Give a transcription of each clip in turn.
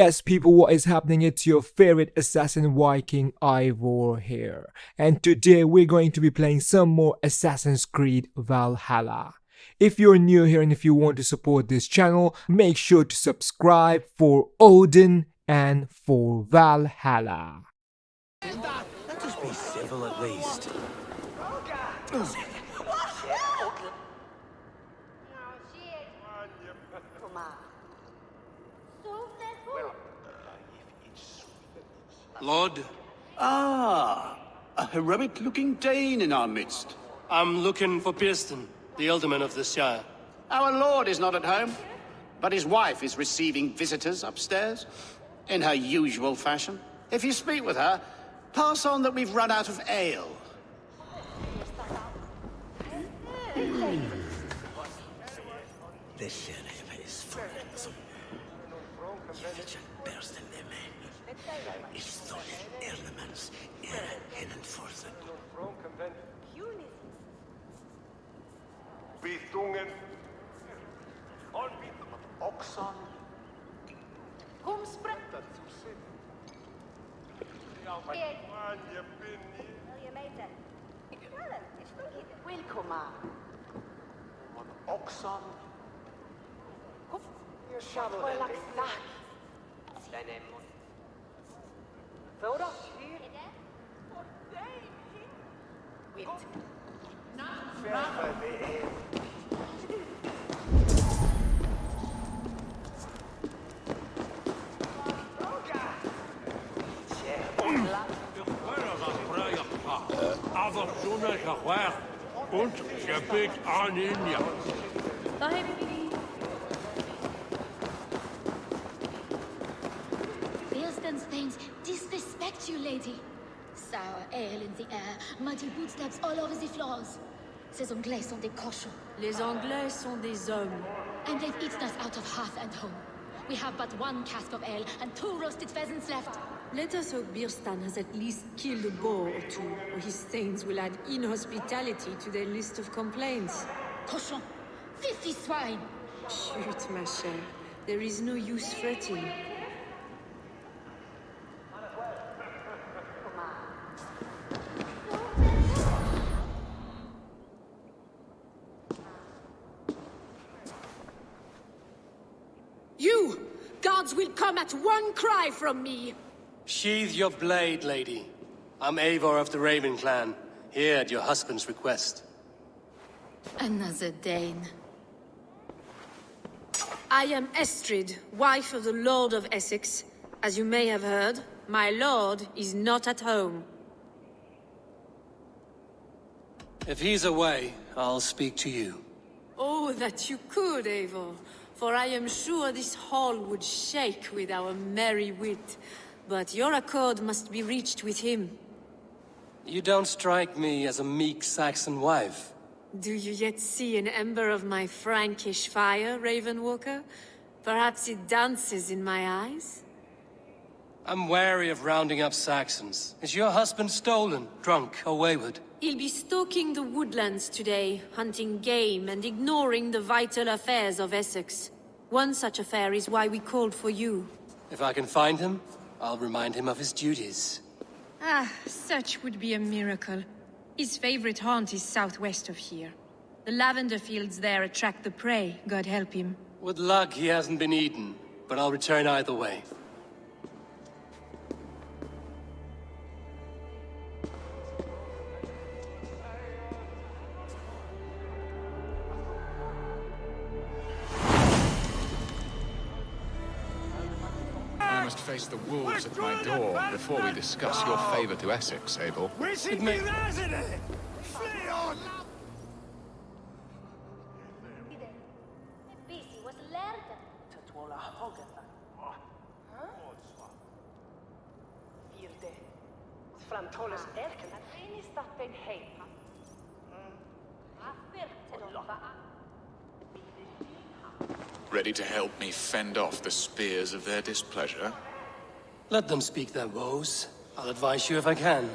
Yes, people, what is happening? It's your favorite assassin Viking Eivor here. And today we're going to be playing some more Assassin's Creed Valhalla. If you're new here and if you want to support this channel, make sure to subscribe for Odin and for Valhalla. Just be civil at least. Lord? Ah, a heroic-looking Dane in our midst. I'm looking for Pearson, the alderman of the Shire. Our lord is not at home, but his wife is receiving visitors upstairs, in her usual fashion. If you speak with her, pass on that we've run out of ale. The sheriff is friends. Ich soll elements hinenforsen. Bithungen und Oxon. Komspringen. Ja, maar je bent niet. Wil je meten? Is goed hier. Welkom. Oxon. Je shovel like that. Voda. Wait. Und gebet an ihn. Beerstens Thanes disrespect you, lady. Sour ale in the air, muddy footsteps all over the floors. Ces Anglais sont des cochons. Les Anglais sont des hommes. And they've eaten us out of hearth and home. We have but one cask of ale and 2 roasted pheasants left. Let us hope Birstan has at least killed a boar or 2, or his stains will add inhospitality to their list of complaints. Cochon, filthy swine. Shoot, ma chère. There is no use fretting. You! Guards will come at one cry from me! Sheathe your blade, lady. I'm Eivor of the Raven clan, here at your husband's request. Another Dane. I am Estrid, wife of the Lord of Essex. As you may have heard, my lord is not at home. If he's away, I'll speak to you. Oh, that you could, Eivor. For I am sure this hall would shake with our merry wit. But your accord must be reached with him. You don't strike me as a meek Saxon wife. Do you yet see an ember of my Frankish fire, Ravenwalker? Perhaps it dances in my eyes? I'm wary of rounding up Saxons. Is your husband stolen, drunk, or wayward? He'll be stalking the woodlands today, hunting game and ignoring the vital affairs of Essex. One such affair is why we called for you. If I can find him, I'll remind him of his duties. Ah, such would be a miracle. His favorite haunt is southwest of here. The lavender fields there attract the prey, God help him. With luck, he hasn't been eaten, but I'll return either way. I must face the wolves at my door before we discuss your favor to Essex, Abel. It may... Ready to help me fend off the spears of their displeasure? Let them speak their woes. I'll advise you if I can.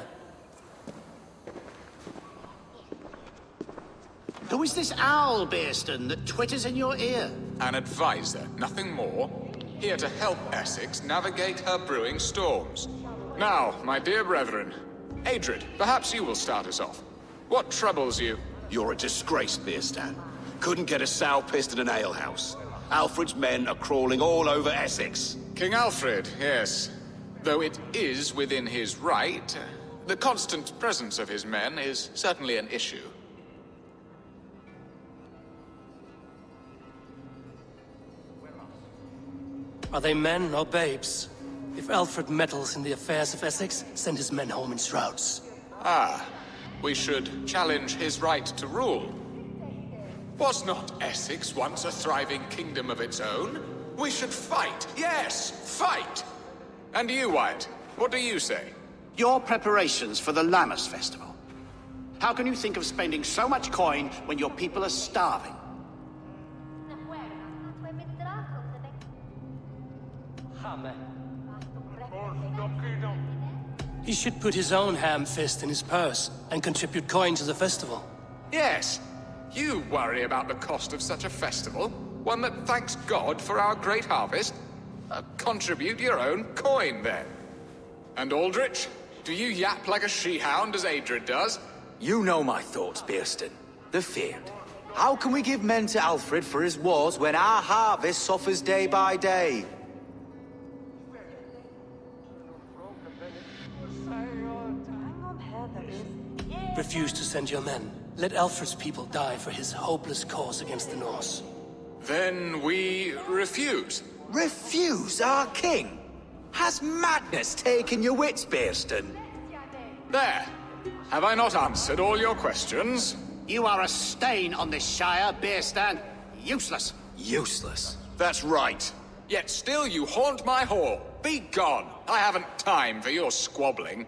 Who is this owl, Beerston, that twitters in your ear? An advisor, nothing more. here to help Essex navigate her brewing storms. Now, my dear brethren, Adrid, perhaps you will start us off. What troubles you? You're a disgrace, Beerstan. Couldn't get a sow pissed in an alehouse. Alfred's men are crawling all over Essex. King Alfred, yes. Though it is within his right, the constant presence of his men is certainly an issue. Are they men or babes? If Alfred meddles in the affairs of Essex, send his men home in shrouds. Ah, we should challenge his right to rule. Was not Essex once a thriving kingdom of its own? We should fight, yes, fight! And you, Wyatt, what do you say? Your preparations for the Lammas festival. How can you think of spending so much coin when your people are starving? He should put his own ham fist in his purse and contribute coin to the festival. Yes, you worry about the cost of such a festival, one that thanks God for our great harvest. Contribute your own coin, then. And Aldrich, do you yap like a she-hound as Adrid does? You know my thoughts, Beerstan. They're feared. How can we give men to Alfred for his wars when our harvest suffers day by day? Refuse to send your men. Let Alfred's people die for his hopeless cause against the Norse. Then we refuse. Refuse our king? Has madness taken your wits, Beerstan? There. Have I not answered all your questions? You are a stain on this shire, Beerstan. Useless. Useless. That's right. Yet still you haunt my hall. Be gone. I haven't time for your squabbling.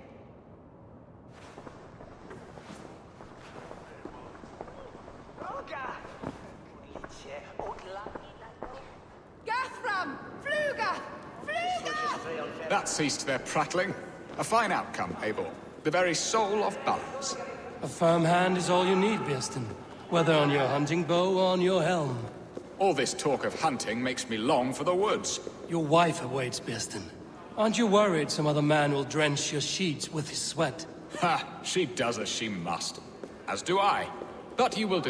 Gathram! Fluga! Fluga! That ceased their prattling. A fine outcome, Eivor. The very soul of balance. A firm hand is all you need, Beerstan. Whether on your hunting bow or on your helm. All this talk of hunting makes me long for the woods. Your wife awaits, Beerstan. Aren't you worried some other man will drench your sheets with his sweat? Ha! She does as she must. As do I. But you will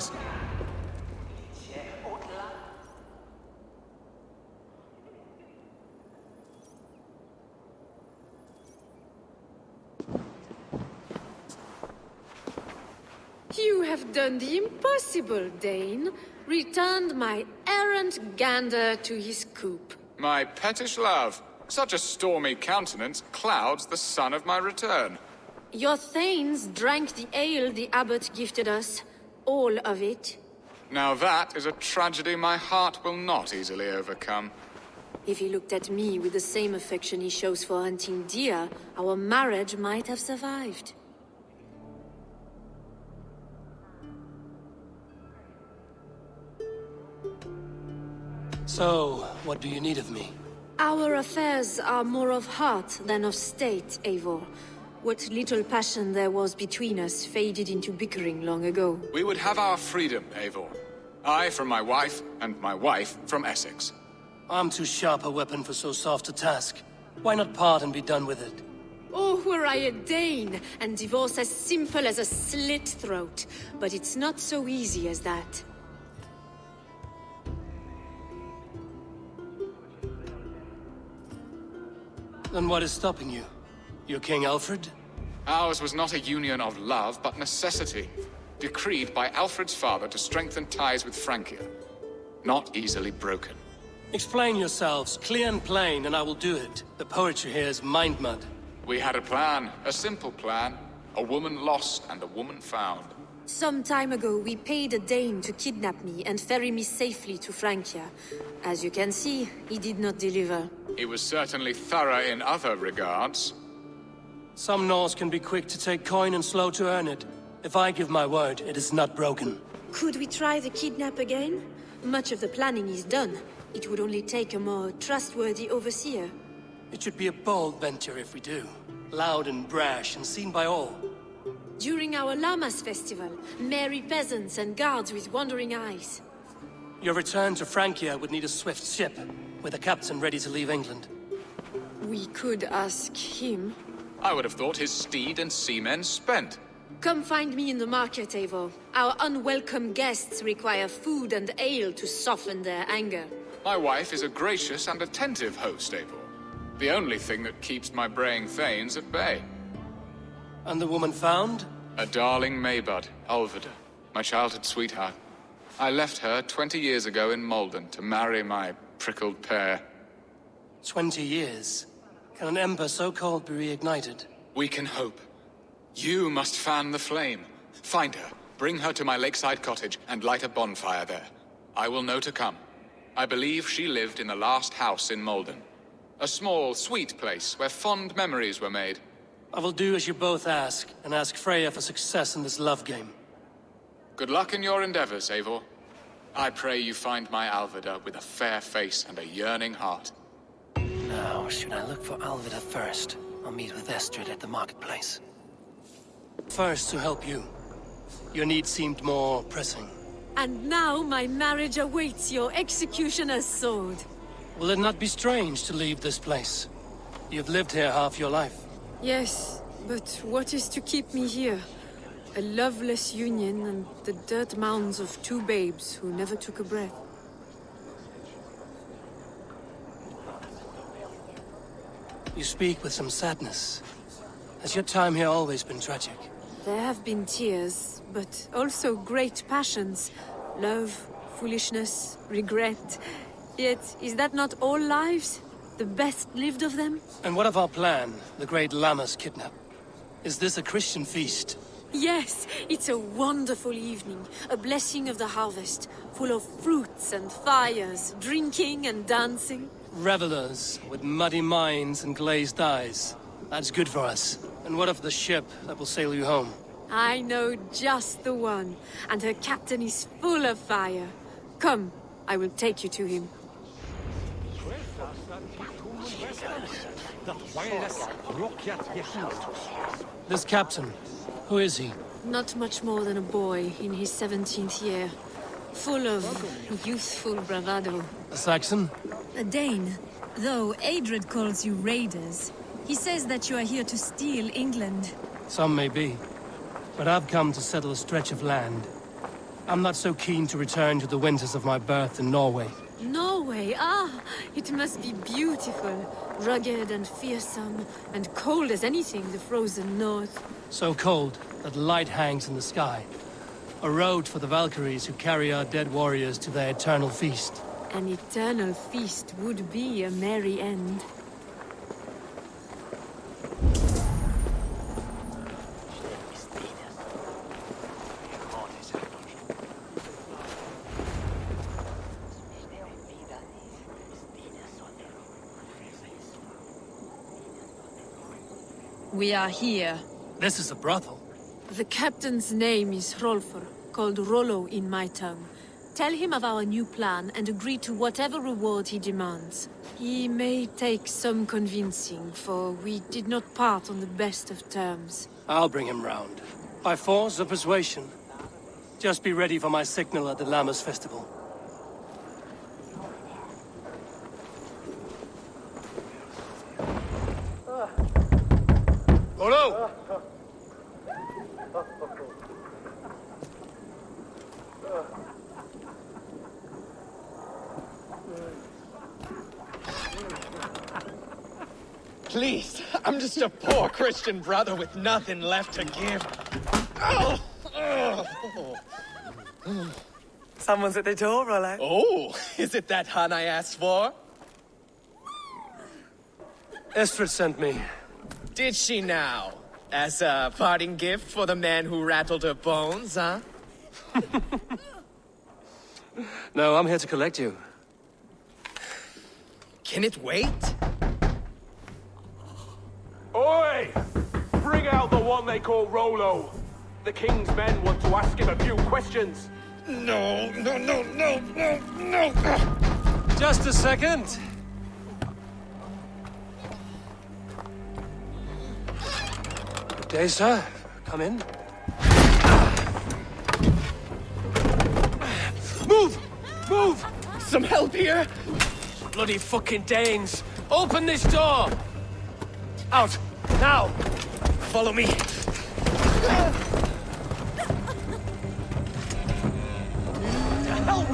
You have done the impossible, Dane. Returned my errant gander to his coop. My pettish love. Such a stormy countenance clouds the sun of my return. Your thanes drank the ale the abbot gifted us. All of it. Now that is a tragedy my heart will not easily overcome. If he looked at me with the same affection he shows for hunting deer, our marriage might have survived. So, what do you need of me? Our affairs are more of heart than of state, Eivor. What little passion there was between us faded into bickering long ago. We would have our freedom, Eivor. I from my wife, and my wife from Essex. I'm too sharp a weapon for so soft a task. Why not part and be done with it? Oh, were I a Dane, and divorce as simple as a slit throat. But it's not so easy as that. Then what is stopping you? Your King Alfred? Ours was not a union of love, but necessity. Decreed by Alfred's father to strengthen ties with Francia. Not easily broken. Explain yourselves, clear and plain, and I will do it. The poetry here is mind mud. We had a plan, a simple plan. A woman lost and a woman found. Some time ago, we paid a Dane to kidnap me and ferry me safely to Francia. As you can see, he did not deliver. He was certainly thorough in other regards. Some Norse can be quick to take coin and slow to earn it. If I give my word, it is not broken. Could we try the kidnap again? Much of the planning is done. It would only take a more trustworthy overseer. It should be a bold venture if we do. Loud and brash and seen by all. During our Lammas festival, merry peasants and guards with wandering eyes. Your return to Francia would need a swift ship. with a captain ready to leave England. We could ask him. I would have thought his steed and seamen spent. Come find me in the market, Eivor. Our unwelcome guests require food and ale to soften their anger. My wife is a gracious and attentive host, Eivor. The only thing that keeps my braying thanes at bay. And the woman found? A darling Maybud, Alvida, my childhood sweetheart. I left her 20 years ago in Malden to marry my prickled pear. 20 years. Can an ember so cold be reignited? We can hope. You must fan the flame. Find her, bring her to my lakeside cottage, and light a bonfire there. I will know to come. I believe she lived in the last house in Malden. A small, sweet place where fond memories were made. I will do as you both ask, and ask Freya for success in this love game. Good luck in your endeavors, Eivor. I pray you find my Alvida with a fair face and a yearning heart. Now, should I look for Alvida first, or meet with Estrid at the marketplace? First, to help you. Your need seemed more pressing. And now my marriage awaits your executioner's sword. Will it not be strange to leave this place? You've lived here half your life. Yes, but what is to keep me here? A loveless union and the dirt mounds of two babes who never took a breath. You speak with some sadness. Has your time here always been tragic? There have been tears, but also great passions. Love, foolishness, regret. Yet, is that not all lives? The best lived of them? And what of our plan, the great Lammas kidnap? Is this a Christian feast? Yes, it's a wonderful evening. A blessing of the harvest, full of fruits and fires, drinking and dancing. Revelers with muddy minds and glazed eyes. That's good for us. And what of the ship that will sail you home? I know just the one, and her captain is full of fire. Come, I will take you to him. This captain, who is he? Not much more than a boy in his 17th year. Full of youthful bravado. A Saxon? A Dane. Though Adred calls you raiders. He says that you are here to steal England. Some may be. But I've come to settle a stretch of land. I'm not so keen to return to the winters of my birth in Norway. Norway, it must be beautiful. Rugged and fearsome, and cold as anything, the frozen north. So cold that light hangs in the sky. A road for the Valkyries who carry our dead warriors to their eternal feast. An eternal feast would be a merry end. We are here. This is a brothel. The captain's name is Hrolfr, called Rollo in my tongue. Tell him of our new plan and agree to whatever reward he demands. He may take some convincing, for we did not part on the best of terms. I'll bring him round. By force or persuasion. Just be ready for my signal at the Lammas festival. Rollo! Please, I'm just a poor Christian brother with nothing left to give. Someone's at the door, Rollo. Oh, is it that hun I asked for? Estrid sent me. Did she now? As a parting gift for the man who rattled her bones, huh? No, I'm here to collect you. Can it wait? Oi! Bring out the one they call Rollo. The king's men want to ask him a few questions. No. Just a second. Good day, sir. Come in. Move! Some help here! Bloody fucking Danes! Open this door! Out! Now! Follow me!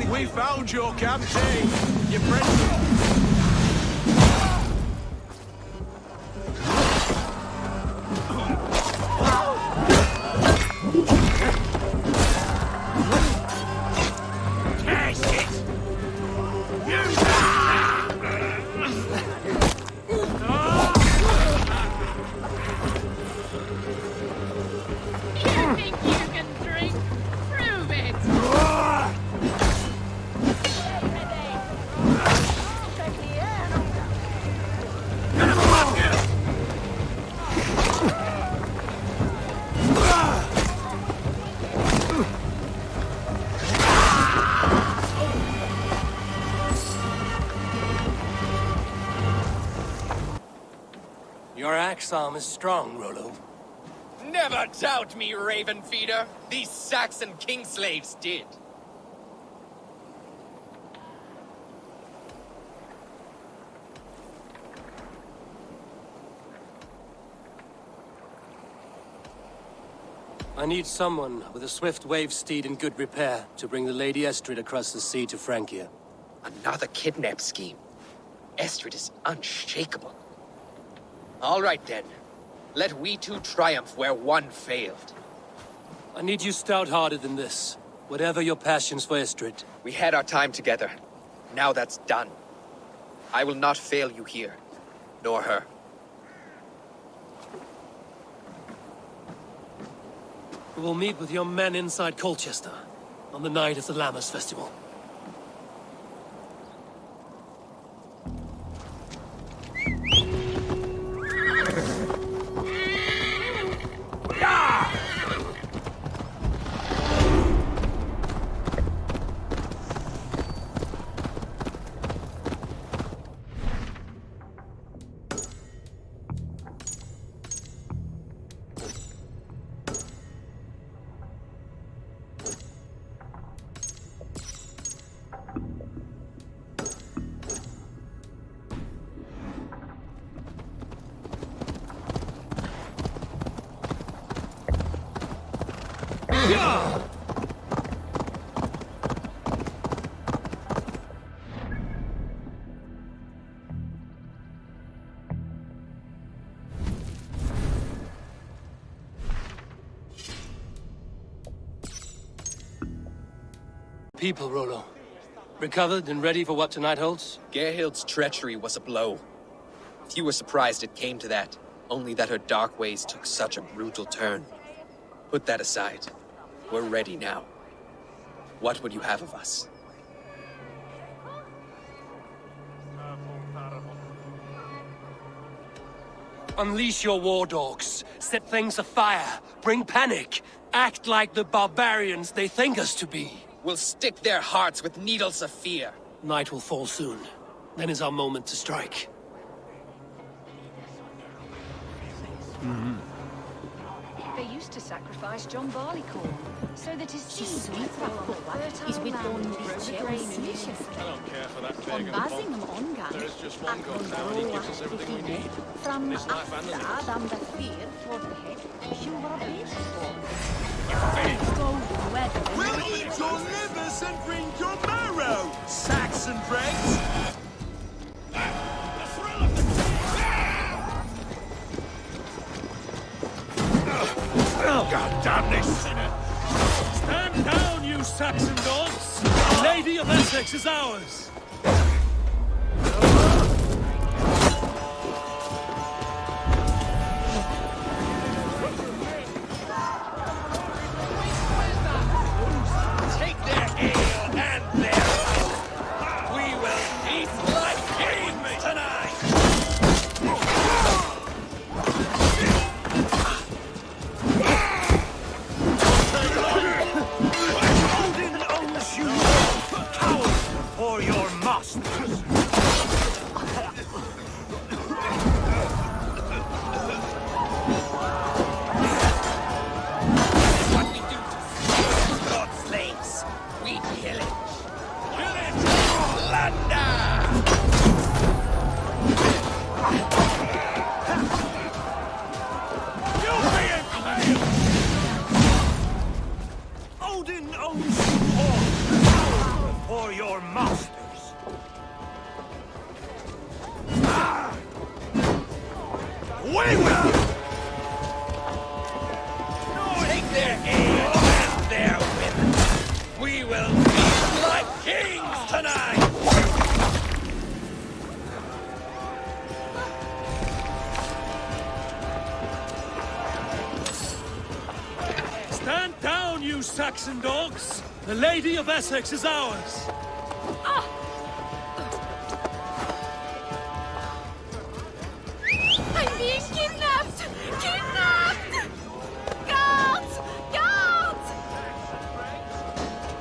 We found your captain! Your friend... Your axe arm is strong, Rollo. Never doubt me, raven feeder. These Saxon king slaves did. I need someone with a swift wave steed in good repair to bring the Lady Estrid across the sea to Francia. Another kidnap scheme. Estrid is unshakable. All right then. Let we two triumph where one failed. I need you stout-hearted in this, whatever your passions for Estrid. We had our time together. Now that's done. I will not fail you here, nor her. We will meet with your men inside Colchester on the night of the Lammas Festival. People, Rollo. Recovered and ready for what tonight holds? Gerhild's treachery was a blow. Few were surprised it came to that, only that her dark ways took such a brutal turn. Put that aside. We're ready now. What would you have of us? Unleash your war dogs. Set things afire. Bring panic. Act like the barbarians they think us to be. We'll stick their hearts with needles of fear. Night will fall soon. Then is our moment to strike. They used to sacrifice John Barleycorn, so that his seeds might grow on fertile land with grain and meal. I don't care for that On pagan basing pop. them on gang, There is just one god now, and he gives us everything we need. From This life and the after next. them the fear for the head, you were a bit for. We'll eat your livers and drink your marrow, Saxon dregs! God damn this sinner! Stand down, you Saxon dogs! The Lady of Essex is ours! Take their ale and their blood. We will eat like kings tonight! Odin owns you, coward, for your Odin owns you all for your masters. We will take their ale and their women. We will be like kings tonight. Stand down, you Saxon dogs! The Lady of Essex is ours! I'm being kidnapped! Kidnapped! Guards! Guards!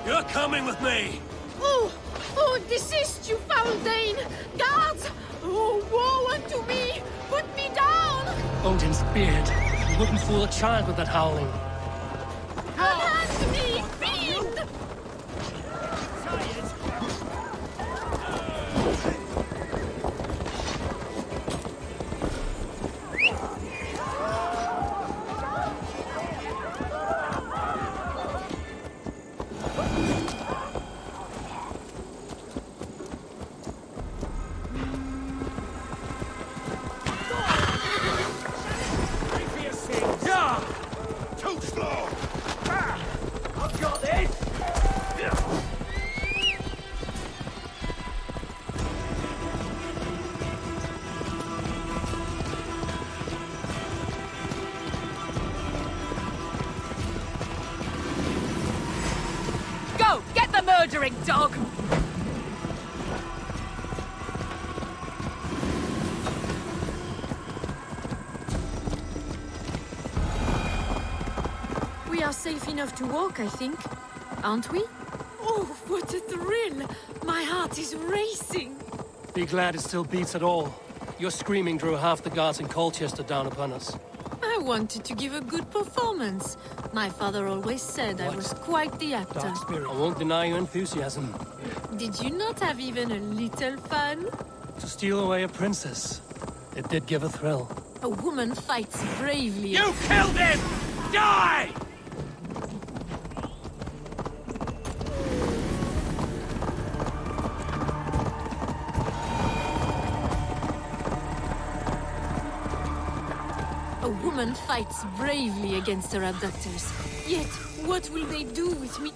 You're coming with me! Oh! Oh, desist, you foul Dane! Guards! Oh, woe unto me! Put me down! Odin's beard. You wouldn't fool a child with that howling. Unhand me, fiend! Yeah! Too slow! I've got this! Go! Get the murdering dog! We are safe enough to walk, I think. Aren't we? Oh, what a thrill! My heart is racing! Be glad it still beats at all. Your screaming drew half the guards in Colchester down upon us. I wanted to give a good performance. My father always said I was quite the actor. Dark spirit. I won't deny your enthusiasm. Did you not have even a little fun? To steal away a princess. It did give a thrill. A woman fights bravely. You killed him! Die! A woman fights bravely against her abductors. Yet, what will they do with me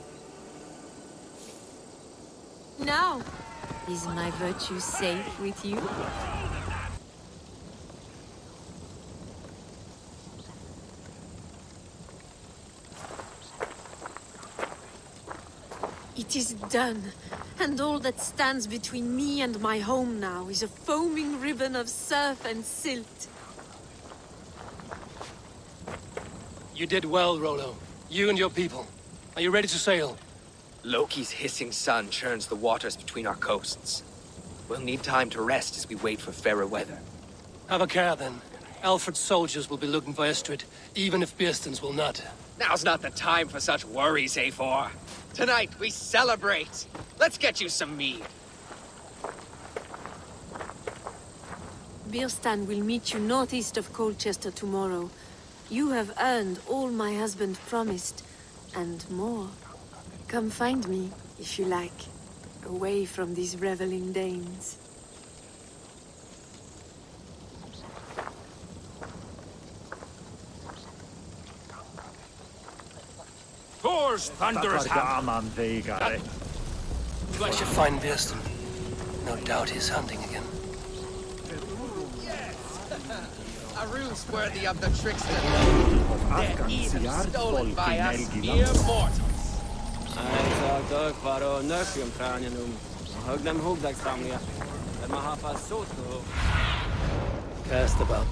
now? Is my virtue safe with you? It is done, and all that stands between me and my home now is a foaming ribbon of surf and silt. You did well, Rollo. You and your people. Are you ready to sail? Loki's hissing sun churns the waters between our coasts. We'll need time to rest as we wait for fairer weather. Have a care, then. Alfred's soldiers will be looking for Estrid, even if Bearstons will not. Now's not the time for such worries, Eivor. Tonight, we celebrate. Let's get you some mead. Birstan will meet you northeast of Colchester tomorrow. You have earned all my husband promised, and more. Come find me, if you like, away from these reveling Danes. Thor's thunderous hammer. I should find Bearston. No doubt he's hunting again. A ruse worthy of the trickster. They're even stolen by us mere mortals. Cast about.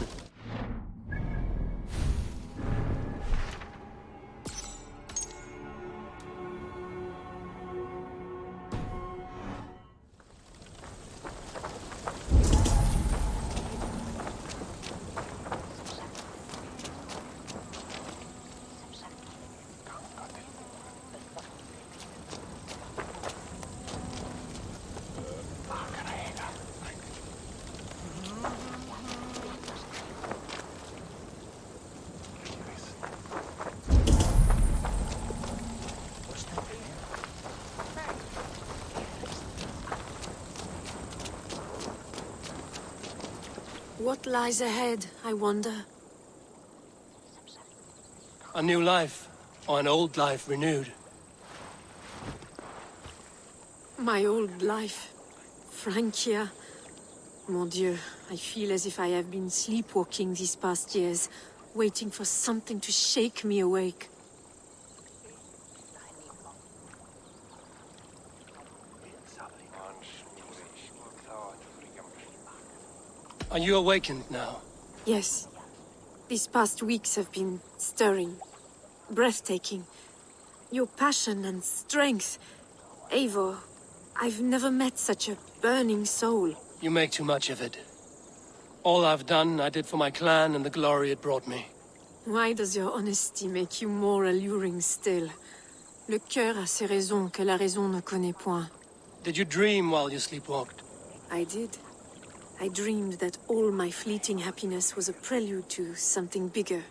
What lies ahead, I wonder? A new life, or an old life renewed. My old life. Francia. Mon Dieu, I feel as if I have been sleepwalking these past years, waiting for something to shake me awake. Are you awakened now? Yes. These past weeks have been stirring, breathtaking. Your passion and strength. Eivor, I've never met such a burning soul. You make too much of it. All I've done, I did for my clan and the glory it brought me. Why does your honesty make you more alluring still? Le cœur a ses raisons que la raison ne connaît point. Did you dream while you sleepwalked? I did. I dreamed that all my fleeting happiness was a prelude to something bigger.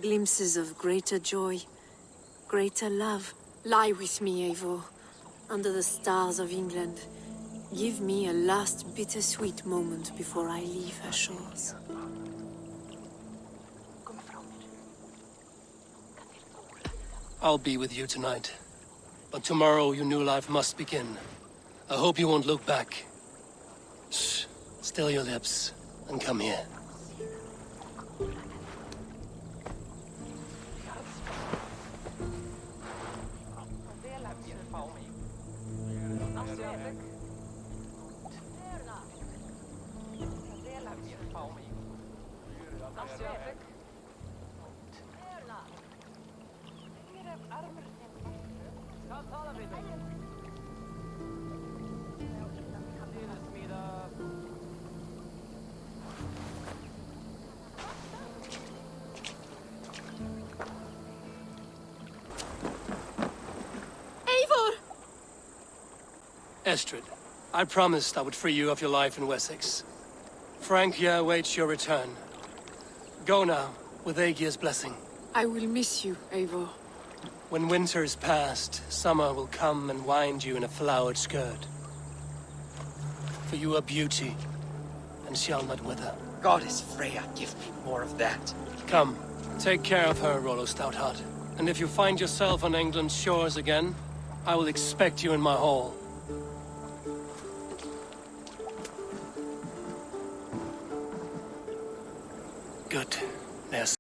Glimpses of greater joy, greater love. Lie with me, Eivor, under the stars of England. Give me a last bittersweet moment before I leave her shores. I'll be with you tonight. But tomorrow your new life must begin. I hope you won't look back. Shh. Still your lips, and come here. Estrid, I promised I would free you of your life in Wessex. Francia awaits your return. Go now, with Aegir's blessing. I will miss you, Eivor. When winter is past, summer will come and wind you in a flowered skirt. For you are beauty, and shall not wither. Goddess Freya, give me more of that. Come, take care of her, Rollo Stoutheart. And if you find yourself on England's shores again, I will expect you in my hall. Good. Yes.